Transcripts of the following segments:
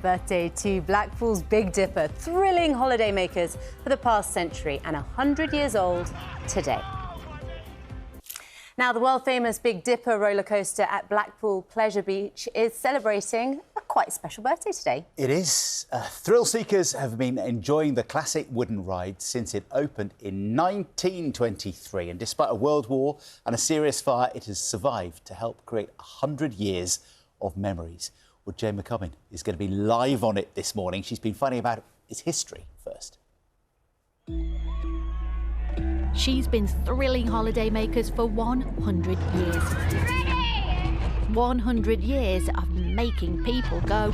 birthday to Blackpool's Big Dipper, thrilling holidaymakers for the past century and 100 years old today. Now, the world-famous Big Dipper roller coaster at Blackpool Pleasure Beach is celebrating a quite special birthday today. It is. Thrill seekers have been enjoying the classic wooden ride since it opened in 1923. And despite a world war and a serious fire, it has survived to help create 100 years of memories. Well, Jane McCubbin is going to be live on it this morning. She's been finding out its history first. She's been thrilling holidaymakers for 100 years. 100 years of making people go.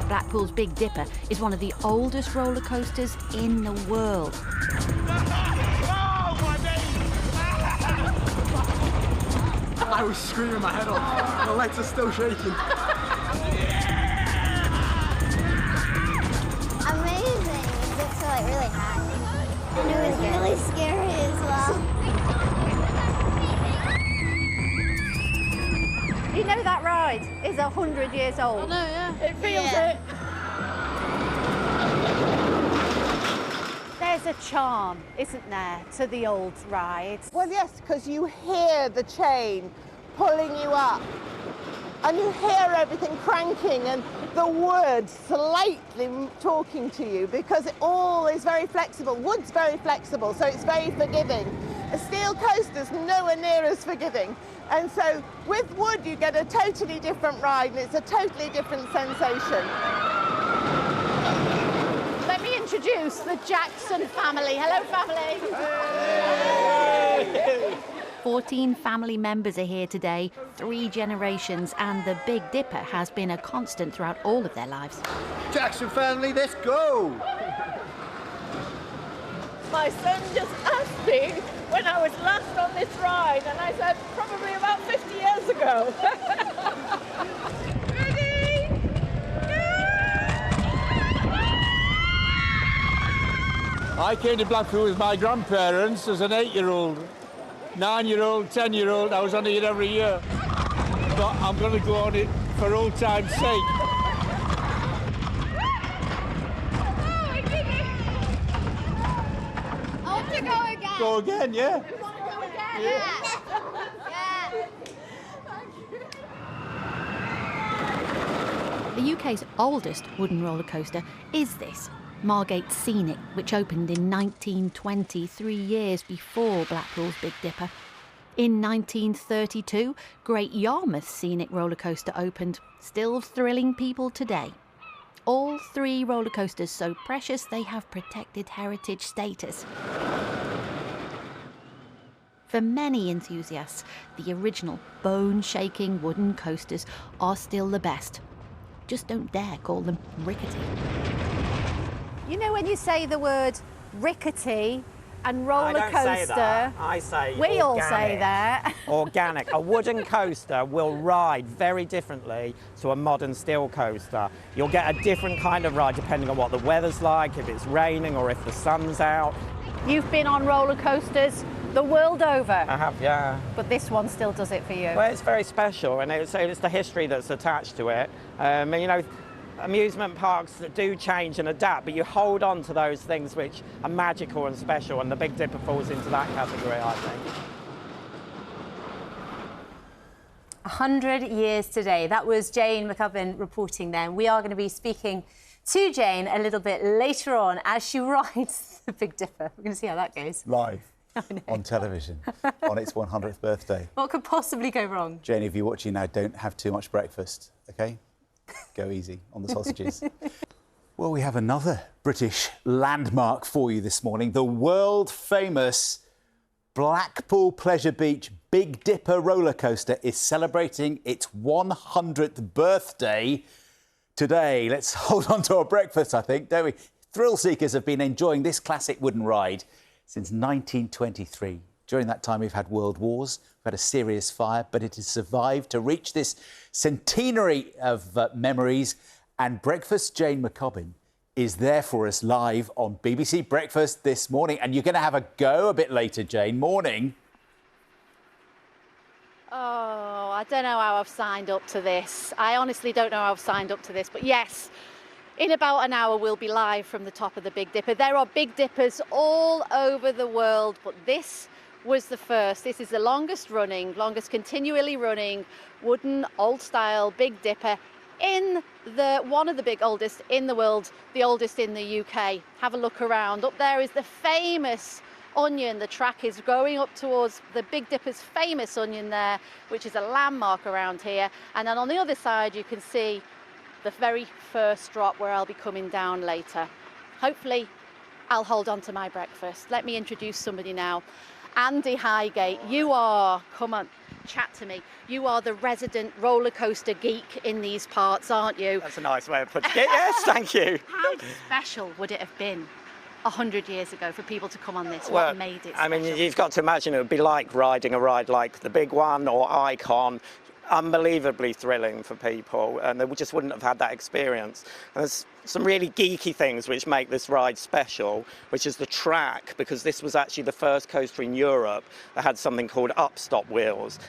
Blackpool's Big Dipper is one of the oldest roller coasters in the world. I was screaming my head off. My legs are still shaking. Amazing. It's like really high. And it was really scary as well. You know that ride is 100 years old. I know, yeah. It feels it. There's a charm, isn't there, to the old rides? Well, yes, because you hear the chain pulling you up and you hear everything cranking and the wood slightly talking to you because it all is very flexible. Wood's very flexible, so it's very forgiving. A steel coaster's nowhere near as forgiving. And so with wood, you get a totally different ride and it's a totally different sensation. Let me introduce the Jackson family. Hello, family. Hey! 14 family members are here today, 3 generations, and the Big Dipper has been a constant throughout all of their lives. Jackson family, let's go! My son just asked me when I was last on this ride, and I said probably about 50 years ago. Ready? I came to Blackpool with my grandparents as an 8-year-old. 9-year-old, 10-year-old, I was on it every year. But I'm going to go on it for old time's sake. Oh, I did it! I want to go again. Go again, yeah? You want to go again? Yeah. The UK's oldest wooden roller coaster is this, Margate Scenic, which opened in 1920, 3 years before Blackpool's Big Dipper. In 1932, Great Yarmouth Scenic roller coaster opened, still thrilling people today. All 3 roller coasters so precious they have protected heritage status. For many enthusiasts, the original bone-shaking wooden coasters are still the best. Just don't dare call them rickety. You know when you say the word rickety and roller coaster? I don't say that. I say we organic. all say that. Organic. A wooden coaster will ride very differently to a modern steel coaster. You'll get a different kind of ride depending on what the weather's like, if it's raining or if the sun's out. You've been on roller coasters the world over. I have, yeah. But this one still does it for you. Well, it's very special, and it's the history that's attached to it. And, you know, amusement parks that do change and adapt, but you hold on to those things which are magical and special, and the Big Dipper falls into that category, I think. 100 years today. That was Jane McCubbin reporting then. We are going to be speaking to Jane a little bit later on as she rides the Big Dipper. We're going to see how that goes. Live on television on its 100th birthday. What could possibly go wrong? Jane, if you're watching now, don't have too much breakfast, OK? Go easy on the sausages. Well, we have another British landmark for you this morning. The world-famous Blackpool Pleasure Beach Big Dipper roller coaster is celebrating its 100th birthday today. Let's hold on to our breakfast, I think, don't we? Thrill seekers have been enjoying this classic wooden ride since 1923. During that time, we've had world wars, we've had a serious fire, but it has survived to reach this centenary of memories. And Breakfast Jane McCubbin is there for us live on BBC Breakfast this morning. And you're going to have a go a bit later, Jane. Morning. Oh, I don't know how I've signed up to this. I honestly don't know how I've signed up to this, but yes, in about an hour we'll be live from the top of the Big Dipper. There are Big Dippers all over the world, but this was the first. This is the longest continually running wooden old style Big Dipper in one of the big oldest in the world, the oldest in the UK. Have a look around. Up there is the famous onion. The track is going up towards the Big Dipper's famous onion there, which is a landmark around here. And then on the other side you can see the very first drop where I'll be coming down later. Hopefully I'll hold on to my breakfast. Let me introduce somebody now. Andy Highgate, you are, come on, chat to me. You are the resident roller coaster geek in these parts, aren't you? That's a nice way of putting it. Yes, thank you. How special would it have been 100 years ago for people to come on this? Well, what made it special? I mean, you've got to imagine it would be like riding a ride like the big one or Icon. Unbelievably thrilling for people, and they just wouldn't have had that experience. And there's some really geeky things which make this ride special, which is the track, because this was actually the first coaster in Europe that had something called upstop wheels.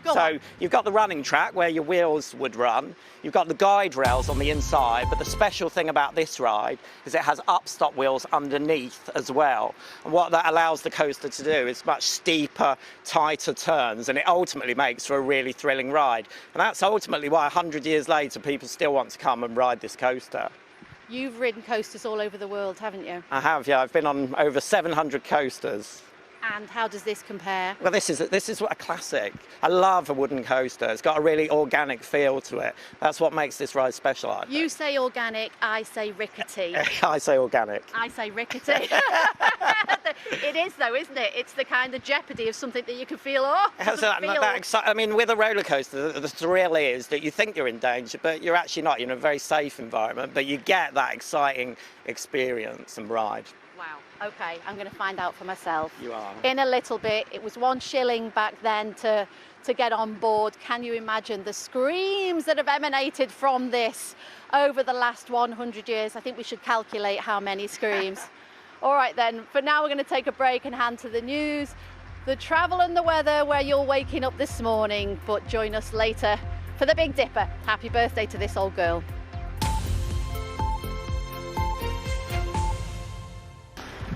So you've got the running track where your wheels would run, you've got the guide rails on the inside, but the special thing about this ride is it has upstop wheels underneath as well. And what that allows the coaster to do is much steeper, tighter turns, and it ultimately makes for a really thrilling ride. And that's ultimately why 100 years later people still want to come and ride this coaster. You've ridden coasters all over the world, haven't you? I have, yeah. I've been on over 700 coasters. And how does this compare? Well, this is a classic. I love a wooden coaster. It's got a really organic feel to it. That's what makes this ride special, I think. You say organic, I say rickety. I say organic. I say rickety. It is though, isn't it? It's the kind of jeopardy of something that you can feel, I mean, with a roller coaster, the thrill is that you think you're in danger, but you're actually not. You're in a very safe environment, but you get that exciting experience and ride. Wow, okay, I'm going to find out for myself. You are. In a little bit. It was £1 shilling back then to get on board. Can you imagine the screams that have emanated from this over the last 100 years? I think we should calculate how many screams. All right then, for now we're going to take a break and hand to the news, the travel and the weather where you're waking up this morning, but join us later for the Big Dipper. Happy birthday to this old girl.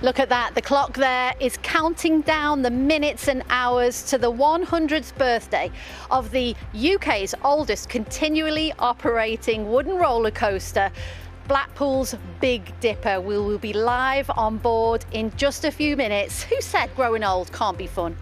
Look at that, the clock there is counting down the minutes and hours to the 100th birthday of the UK's oldest continually operating wooden roller coaster, Blackpool's Big Dipper. We will be live on board in just a few minutes. Who said growing old can't be fun?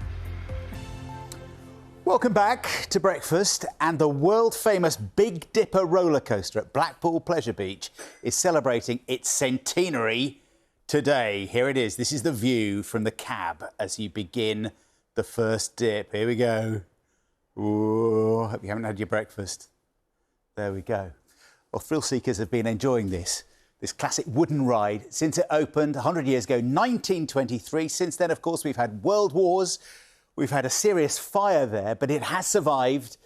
Welcome back to breakfast, and the world famous Big Dipper roller coaster at Blackpool Pleasure Beach is celebrating its centenary today. Here it is. This is the view from the cab as you begin the first dip. Here we go. Ooh, hope you haven't had your breakfast. There we go. Well, thrill seekers have been enjoying this classic wooden ride since it opened 100 years ago, 1923. Since then, of course, we've had world wars. We've had a serious fire there, but it has survived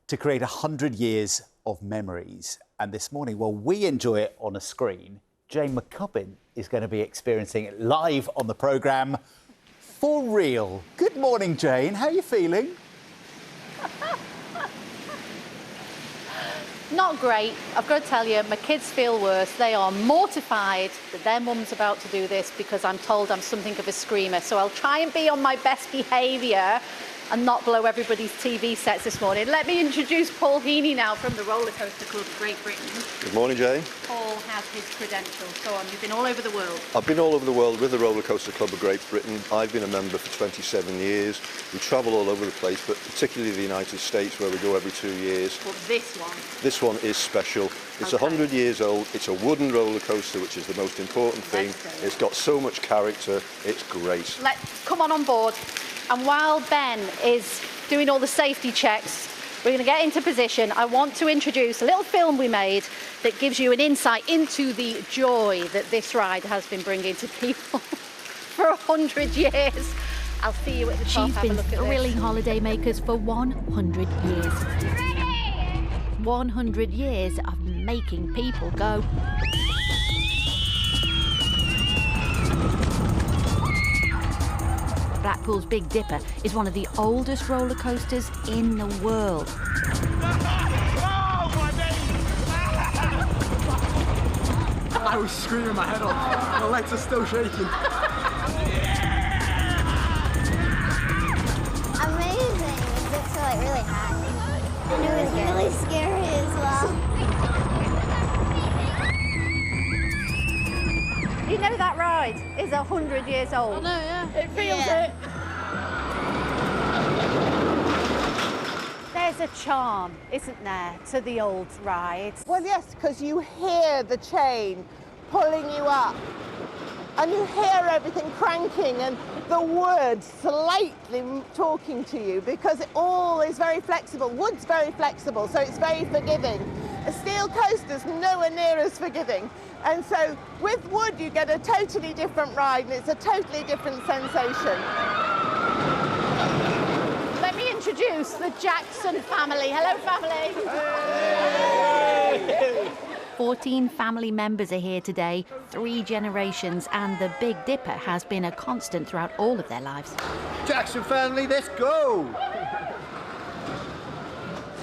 to create 100 years of memories. And this morning, while we enjoy it on a screen, Jane McCubbin is going to be experiencing it live on the programme for real. Good morning, Jane. How are you feeling? Not great. I've got to tell you, my kids feel worse. They are mortified that their mum's about to do this because I'm told I'm something of a screamer. So I'll try and be on my best behaviour and not blow everybody's TV sets this morning. Let me introduce Paul Heaney now from the Roller Coaster Club of Great Britain. Good morning, Jane. Paul has his credentials. Go on, you've been all over the world. I've been all over the world with the Roller Coaster Club of Great Britain. I've been a member for 27 years. We travel all over the place, but particularly the United States, where we go every 2 years. But this one? This one is special. It's 100 years old. It's a wooden roller coaster, which is the most important thing. It's got so much character. It's great. Let's come on board. And while Ben is doing all the safety checks, we're going to get into position. I want to introduce a little film we made that gives you an insight into the joy that this ride has been bringing to people for 100 years. I'll see you at the top. She's been thrilling holidaymakers for 100 years. 100 years of making people go. Blackpool's Big Dipper is one of the oldest roller coasters in the world. I was screaming my head off. My legs are still shaking. Amazing. The dips are like really high. And it was really scary as well. You know that ride is 100 years old. I know, yeah. It feels it. There's a charm, isn't there, to the old rides? Well, yes, because you hear the chain pulling you up and you hear everything cranking and the wood slightly talking to you because it all is very flexible. Wood's very flexible, so it's very forgiving. A steel coaster's nowhere near as forgiving. And so with wood, you get a totally different ride and it's a totally different sensation. Let me introduce the Jackson family. Hello, family. Hey! 14 family members are here today, 3 generations, and the Big Dipper has been a constant throughout all of their lives. Jackson family, let's go!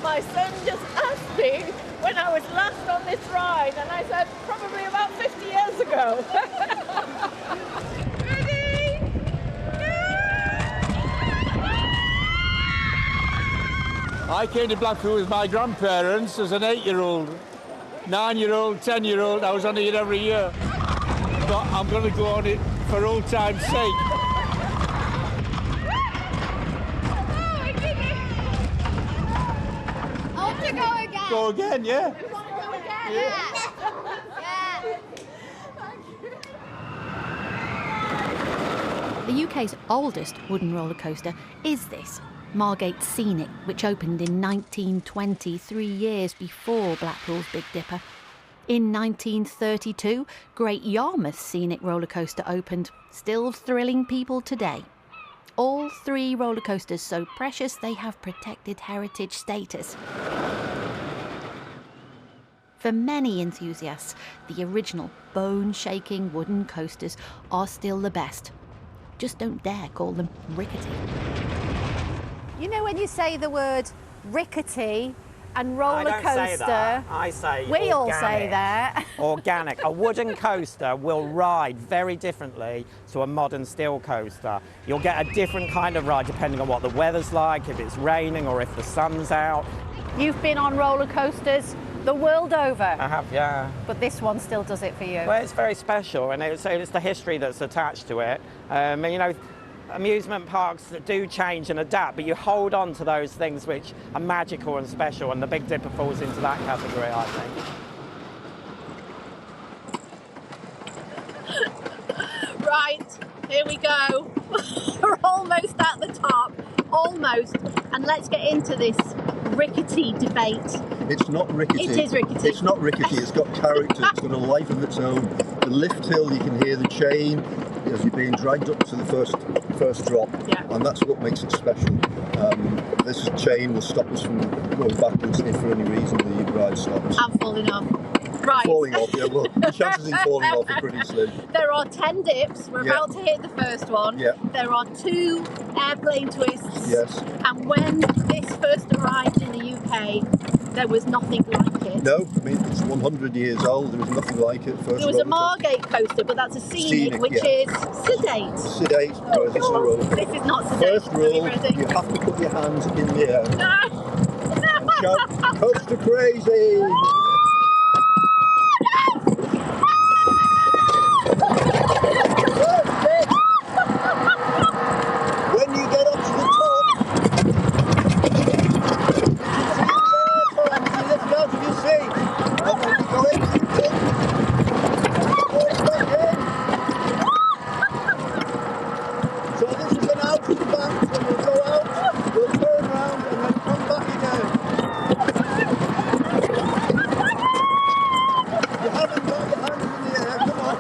My son just asked me when I was last on this ride, and I said probably about 50 years ago. Ready? I came to Blackpool with my grandparents as an 8-year-old, 9-year-old, 10-year-old. I was on it every year. But I'm going to go on it for old time's sake. I want to go again. Go again, yeah. You want to go again? Yeah. The UK's oldest wooden roller coaster is this, Margate Scenic, which opened in 1920, 3 years before Blackpool's Big Dipper. In 1932, Great Yarmouth's Scenic roller coaster opened, still thrilling people today. All 3 roller coasters so precious they have protected heritage status. For many enthusiasts, the original bone-shaking wooden coasters are still the best. Just don't dare call them rickety. You know when you say the word rickety and roller I don't coaster? say that. I say we organic. all say that. Organic. A wooden coaster will ride very differently to a modern steel coaster. You'll get a different kind of ride depending on what the weather's like, if it's raining or if the sun's out. You've been on roller coasters the world over. I have, yeah. But this one still does it for you. Well, it's very special, and it's the history that's attached to it. And, you know, amusement parks that do change and adapt, but you hold on to those things which are magical and special, and the Big Dipper falls into that category, I think. Right, here we go. We're almost at the top, almost. And let's get into this rickety debate. It's not rickety. It is rickety. It's not rickety, it's got character, it's got a life of its own. The lift hill, you can hear the chain as you're being dragged up to the first drop, yeah. And that's what makes it special. This chain will stop us from going backwards if for any reason the ride stops. I'm falling off. Right. Falling off, yeah, well, the chances in falling off are pretty slim. There are 10 dips. We're about to hit the first one. Yeah. There are 2 airplane twists. Yes. And when this first arrived in the UK, there was nothing like it. No, I mean, it's 100 years old. There was nothing like it. There was a Margate coaster, but that's a scenic which is sedate. Sedate, whereas this is a roller. This is not sedate. First rule, you have to put your hands in the air. No! Shout, coaster crazy! When you get up to the top, you lift out of your seat, and then you go into the tip, walk back in. So this is an out of the back, and we'll go out, we'll turn around, and then come back again. You haven't got your hands in the air, come on.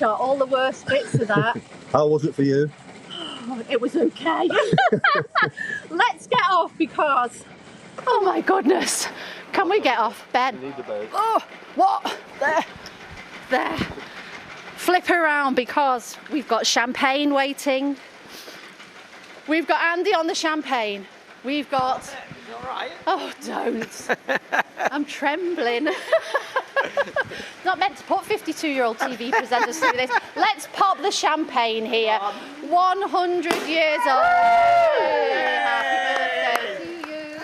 start all the worst bits of that. How was it for you? Oh, it was okay. Let's get off because, Oh my goodness. Can we get off, Ben? Need the boat. Oh, what? There. Flip around because we've got champagne waiting. We've got Andy on the champagne. We've got... All right. Oh, don't. I'm trembling. Not meant to put 52-year-old TV presenters through this. Let's pop the champagne here. 100 years old.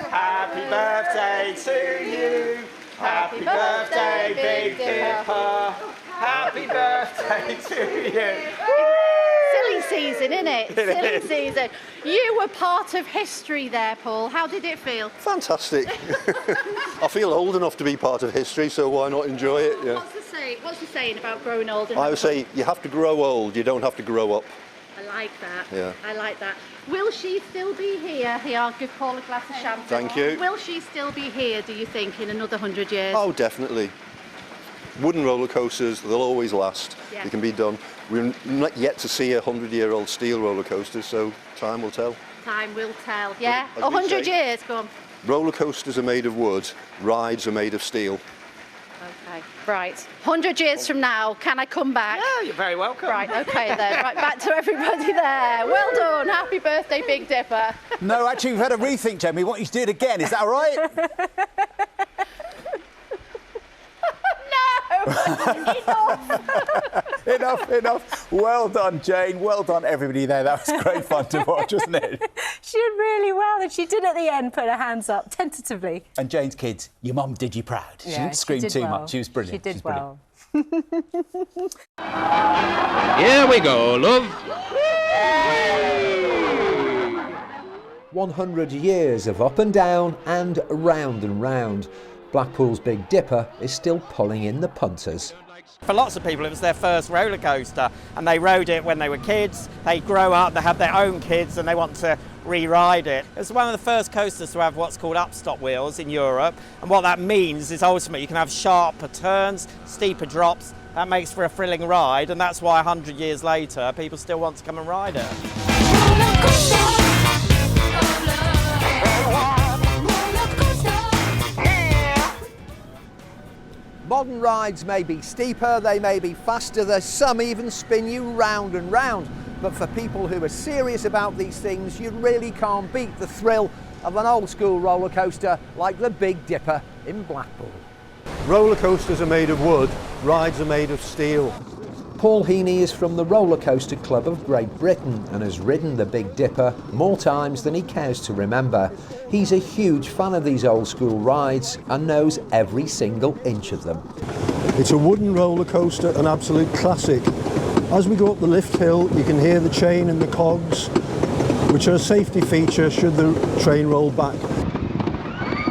Happy birthday to you. Happy birthday to you. Happy birthday, Big Dipper. Happy birthday to you. Silly season, isn't it? Silly season. You were part of history there, Paul. How did it feel? Fantastic. I feel old enough to be part of history, so why not enjoy it? Yeah. What's the saying about growing old? I would say you have to grow old, you don't have to grow up. I like that. Yeah. I like that. Will she still be here? Here, I'll give Paul a glass of champagne. Thank you. Will she still be here, do you think, in another 100 years? Oh, definitely. Wooden roller coasters, they'll always last. Yeah. They can be done. We're not yet to see a 100-year-old steel roller coaster, so time will tell. Time will tell. Yeah, As we 100 say, years, go on. Roller coasters are made of wood, rides are made of steel. Okay, right. 100 years from now, can I come back? Yeah, you're very welcome. Right, okay then. Right, back to everybody there. Well done. Happy birthday, Big Dipper. No, actually, we've had a rethink, Jen. We want you to do it again. Is that all right? Enough. Well done, Jane. Well done, everybody there. That was great fun to watch, wasn't it? She did really well, and she did at the end put her hands up tentatively. And Jane's kids, your mum did you proud. She didn't scream too much. She was brilliant. She did well. Here we go, love. 100 years of up and down and round and round. Blackpool's Big Dipper is still pulling in the punters. For lots of people, it was their first roller coaster, and they rode it when they were kids. They grow up, they have their own kids, and they want to re-ride it. It's one of the first coasters to have what's called upstop wheels in Europe, and what that means is ultimately you can have sharper turns, steeper drops. That makes for a thrilling ride, and that's why 100 years later, people still want to come and ride it. Modern rides may be steeper, they may be faster, there's some even spin you round and round. But for people who are serious about these things, you really can't beat the thrill of an old school roller coaster like the Big Dipper in Blackpool. Roller coasters are made of wood, rides are made of steel. Paul Heaney is from the Roller Coaster Club of Great Britain and has ridden the Big Dipper more times than he cares to remember. He's a huge fan of these old school rides and knows every single inch of them. It's a wooden roller coaster, an absolute classic. As we go up the lift hill, you can hear the chain and the cogs, which are a safety feature should the train roll back.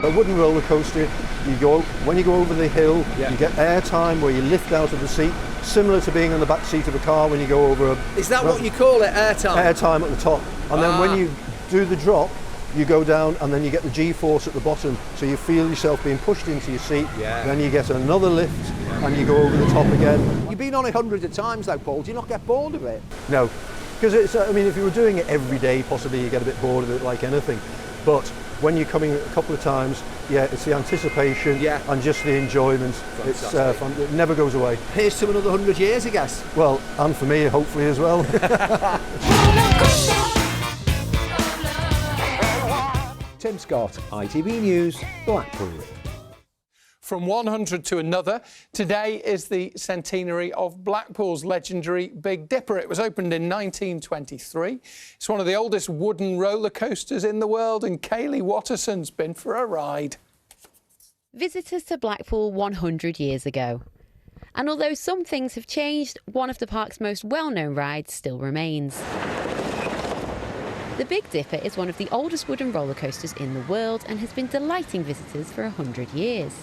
A wooden roller coaster, when you go over the hill, you get air time where you lift out of the seat, similar to being on the back seat of a car when you go over a... Is that what you call it, air time? Air time at the top. And then when you do the drop, you go down and then you get the G-force at the bottom, so you feel yourself being pushed into your seat. Then you get another lift and you go over the top again. You've been on it hundreds of times though, Paul. Do you not get bored of it? No, because it's, I mean, if you were doing it every day, possibly you get a bit bored of it like anything. But when you're coming a couple of times, it's the anticipation and just the enjoyment. It's fun. It never goes away. Here's to another 100 years, I guess. Well, and for me, hopefully as well. Tim Scott, ITV News, Blackpool. From 100 to another, today is the centenary of Blackpool's legendary Big Dipper. It was opened in 1923. It's one of the oldest wooden roller coasters in the world, and Kaylee Watterson's been for a ride. Visitors to Blackpool 100 years ago. And although some things have changed, one of the park's most well-known rides still remains. The Big Dipper is one of the oldest wooden roller coasters in the world and has been delighting visitors for 100 years.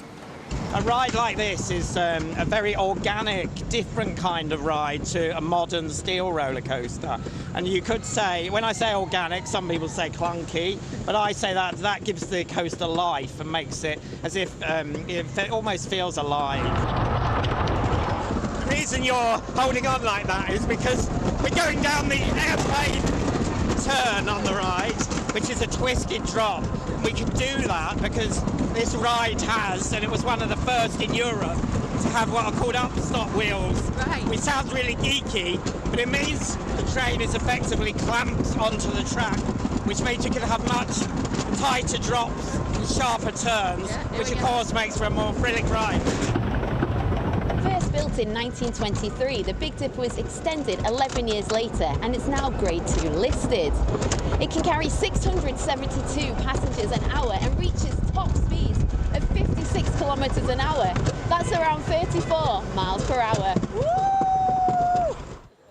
A ride like this is a very organic, different kind of ride to a modern steel roller coaster. And you could say, when I say organic, some people say clunky, but I say that gives the coaster life and makes it as if it almost feels alive. reason you're holding on like that is because we're going down the airplane turn on the ride, which is a twisted drop. We can do that because this ride has, and it was one of the first in Europe, to have what are called upstop wheels, which sounds really geeky, but it means the train is effectively clamped onto the track, which means you can have much tighter drops and sharper turns, which of course makes for a more thrilling ride. First built in 1923, the Big Dipper was extended 11 years later and it's now Grade 2 listed. It can carry 672 passengers an hour and reaches top speeds of 56 kilometres an hour. That's around 34 miles per hour. Woo!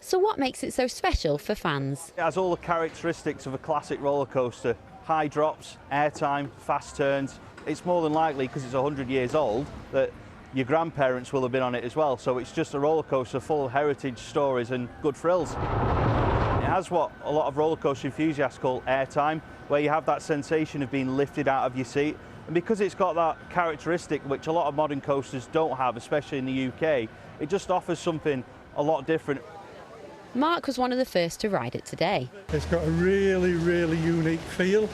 So what makes it so special for fans? It has all the characteristics of a classic roller coaster. High drops, airtime, fast turns. It's more than likely, because it's 100 years old, that your grandparents will have been on it as well. So it's just a roller coaster full of heritage stories and good thrills. It has what a lot of roller coaster enthusiasts call airtime, where you have that sensation of being lifted out of your seat. And because it's got that characteristic which a lot of modern coasters don't have, especially in the UK, it just offers something a lot different. Mark was one of the first to ride it today. It's got a really, really unique feel.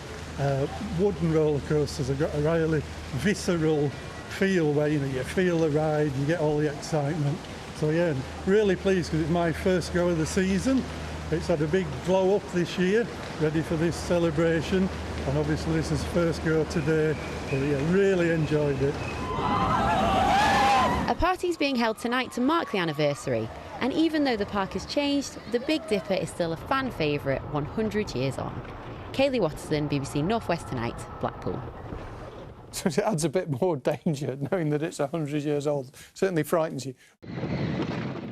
Wooden roller coasters have got a really visceral feel where you feel the ride, you get all the excitement. So yeah, really pleased because it's my first go of the season. It's had a big glow up this year, ready for this celebration, and obviously this is first go today. So yeah, really enjoyed it. A party's being held tonight to mark the anniversary, and even though the park has changed, the Big Dipper is still a fan favourite 100 years on. Kaylee Watterson, BBC North West Tonight, Blackpool. So it adds a bit more danger knowing that it's 100 years old. Certainly frightens you.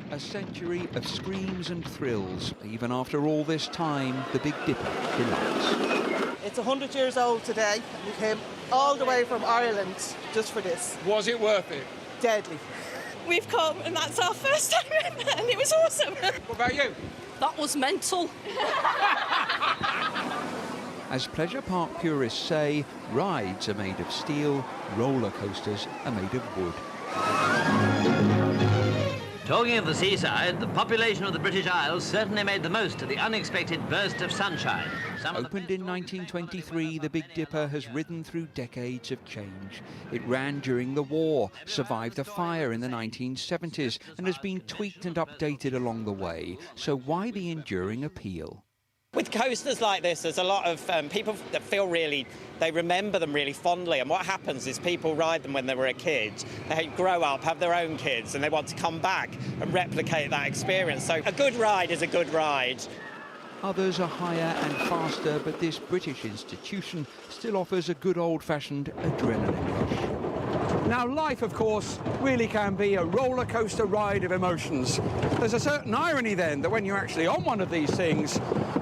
A century of screams and thrills. Even after all this time, the Big Dipper delights. It's 100 years old today. We came all the way from Ireland just for this. Was it worth it? Deadly. We've come and that's our first time in and it was awesome. What about you? That was mental. As pleasure park purists say, rides are made of steel, roller coasters are made of wood. Talking of the seaside, the population of the British Isles certainly made the most of the unexpected burst of sunshine. Opened in 1923, the Big Dipper has ridden through decades of change. It ran during the war, survived a fire in the 1970s, and has been tweaked and updated along the way. So why the enduring appeal? With coasters like this, there's a lot of people that they remember them really fondly, and what happens is people ride them when they were a kid, they grow up, have their own kids, and they want to come back and replicate that experience. So a good ride is a good ride. Others are higher and faster, but this British institution still offers a good old-fashioned adrenaline rush. Now, life, of course, really can be a roller coaster ride of emotions. There's a certain irony, then, that when you're actually on one of these things,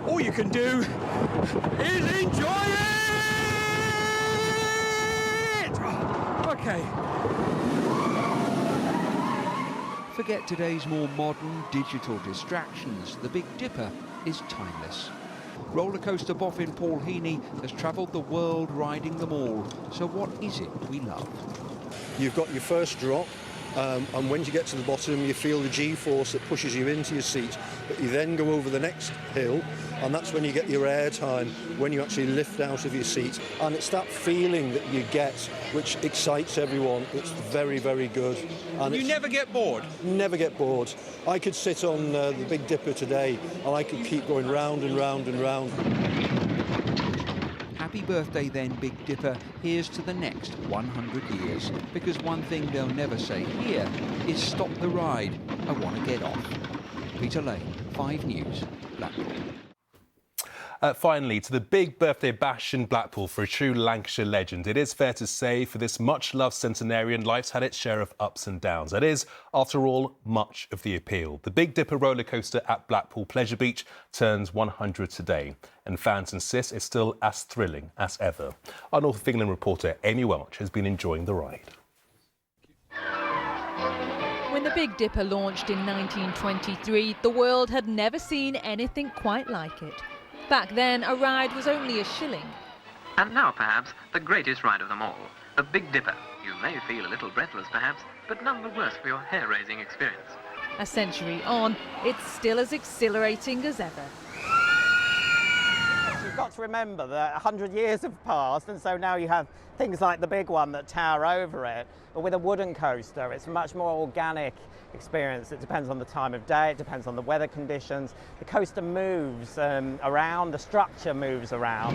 all you can do is enjoy it! OK. Forget today's more modern digital distractions. The Big Dipper is timeless. Roller coaster boffin Paul Heaney has travelled the world riding them all. So what is it we love? You've got your first drop, and when you get to the bottom, you feel the G-force that pushes you into your seat. But you then go over the next hill, and that's when you get your air time, when you actually lift out of your seat. And it's that feeling that you get which excites everyone. It's very, very good. And you never get bored? Never get bored. I could sit on the Big Dipper today, and I could keep going round and round and round. Happy birthday then, Big Dipper. Here's to the next 100 years. Because one thing they'll never say here is stop the ride. I want to get off. Peter Lane, 5 News, Blackpool. Finally, to the big birthday bash in Blackpool for a true Lancashire legend. It is fair to say, for this much-loved centenarian, life's had its share of ups and downs. That is, after all, much of the appeal. The Big Dipper roller coaster at Blackpool Pleasure Beach turns 100 today, and fans insist it's still as thrilling as ever. Our North of England reporter Amy Welch has been enjoying the ride. When the Big Dipper launched in 1923, the world had never seen anything quite like it. Back then, a ride was only a shilling. And now, perhaps, the greatest ride of them all, the Big Dipper. You may feel a little breathless, perhaps, but none the worse for your hair-raising experience. A century on, it's still as exhilarating as ever. You've got to remember that 100 years have passed, and so now you have things like the big one that tower over it. But with a wooden coaster, it's a much more organic experience. It depends on the time of day, it depends on the weather conditions. The coaster moves around, the structure moves around.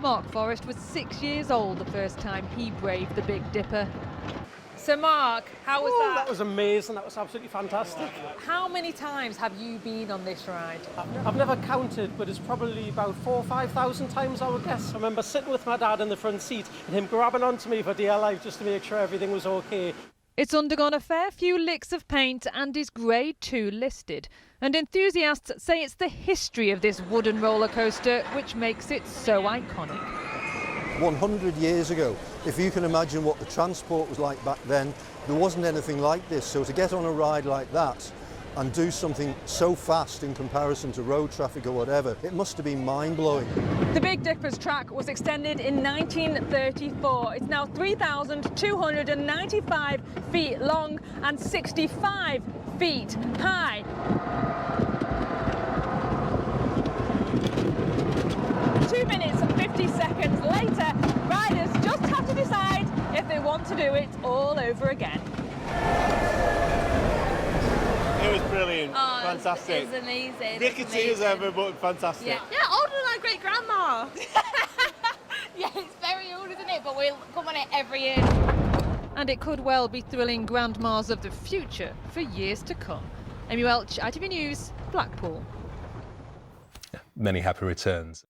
Mark Forrest was 6 years old the first time he braved the Big Dipper. So Mark, how was that? That was amazing, that was absolutely fantastic. How many times have you been on this ride? I've never counted, but it's probably about 4,000 or 5,000 times, I would guess. I remember sitting with my dad in the front seat and him grabbing onto me for dear life just to make sure everything was okay. It's undergone a fair few licks of paint and is Grade 2 listed. And enthusiasts say it's the history of this wooden roller coaster which makes it so iconic. 100 years ago, if you can imagine what the transport was like back then, there wasn't anything like this. So to get on a ride like that and do something so fast in comparison to road traffic or whatever, it must have been mind-blowing. The Big Dipper's track was extended in 1934. It's now 3,295 feet long and 65 feet high. 2 minutes and 50 seconds later, riders just have to decide if they want to do it all over again. It was brilliant, fantastic. It was amazing. Rickety as ever, but fantastic. Yeah, older than my great grandma. Yeah, it's very old, isn't it? But we'll come on it every year. And it could well be thrilling grandmas of the future for years to come. Amy Welch, ITV News, Blackpool. Many happy returns.